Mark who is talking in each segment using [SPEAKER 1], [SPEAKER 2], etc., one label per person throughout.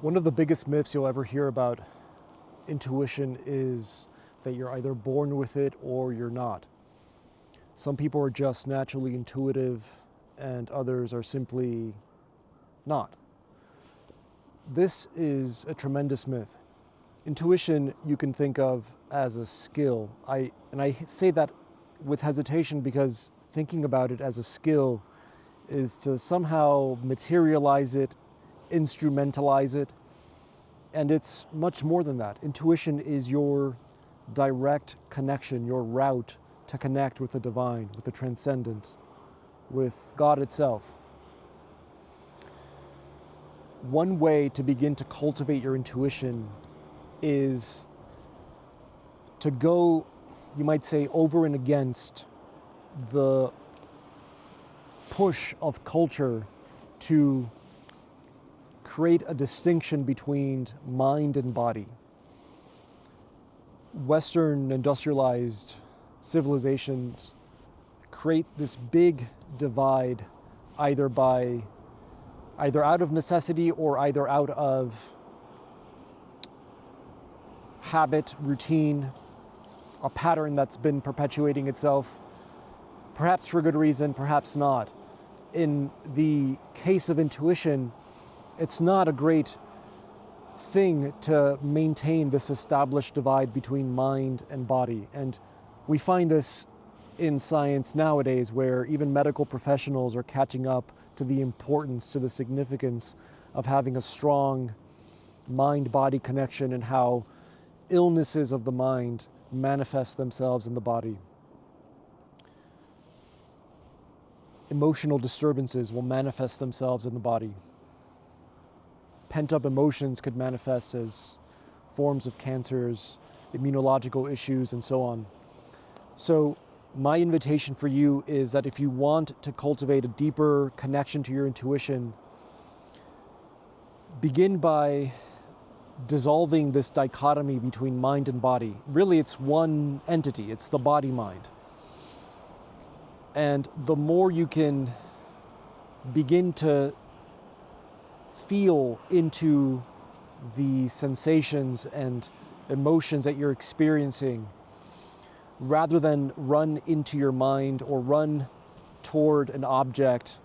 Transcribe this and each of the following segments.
[SPEAKER 1] One of the biggest myths you'll ever hear about intuition is that you're either born with it or you're not. Some people are just naturally intuitive and others are simply not. This is a tremendous myth. Intuition you can think of as a skill. I say that with hesitation because thinking about it as a skill is to somehow materialize it, instrumentalize it, and it's much more than that. Intuition is your direct connection, your route to connect with the divine, with the transcendent, with God itself. One way to begin to cultivate your intuition is to go, you might say, over and against the push of culture to create a distinction between mind and body. Western industrialized civilizations create this big divide either out of necessity or either out of habit, routine, a pattern that's been perpetuating itself, perhaps for good reason, perhaps not. In the case of intuition, it's not a great thing to maintain this established divide between mind and body. And we find this in science nowadays, where even medical professionals are catching up to the importance, to the significance of having a strong mind-body connection and how illnesses of the mind manifest themselves in the body. Emotional disturbances will manifest themselves in the body. Pent-up emotions could manifest as forms of cancers, immunological issues, and so on. So my invitation for you is that if you want to cultivate a deeper connection to your intuition, begin by dissolving this dichotomy between mind and body. Really, it's one entity. It's the body-mind. And the more you can begin to feel into the sensations and emotions that you're experiencing, rather than run into your mind or run toward an object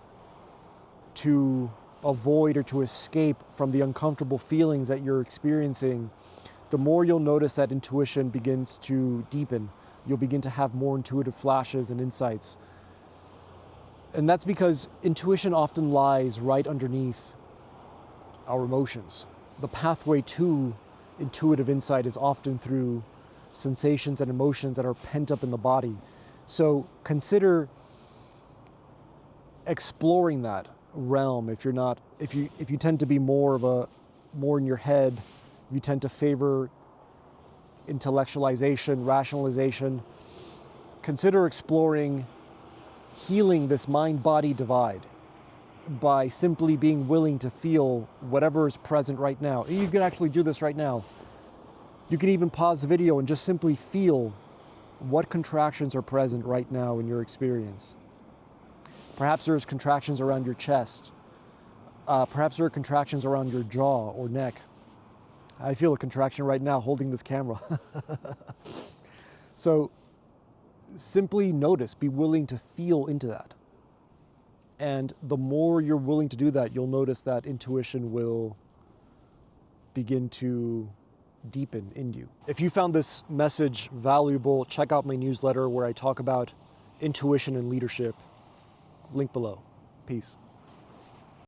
[SPEAKER 1] to avoid or to escape from the uncomfortable feelings that you're experiencing, the more you'll notice that intuition begins to deepen. You'll begin to have more intuitive flashes and insights. And that's because intuition often lies right underneath our emotions. The pathway to intuitive insight is often through sensations and emotions that are pent up in the body. So consider exploring that realm. If you tend to be more in your head, you tend to favor intellectualization, rationalization, consider exploring healing this mind-body divide by simply being willing to feel whatever is present right now. And you can actually do this right now. You can even pause the video and just simply feel what contractions are present right now in your experience. Perhaps there's contractions around your chest. Perhaps there are contractions around your jaw or neck. I feel a contraction right now holding this camera. So simply notice, be willing to feel into that. And the more you're willing to do that, you'll notice that intuition will begin to deepen in you. If you found this message valuable, check out my newsletter where I talk about intuition and leadership. Link below. Peace.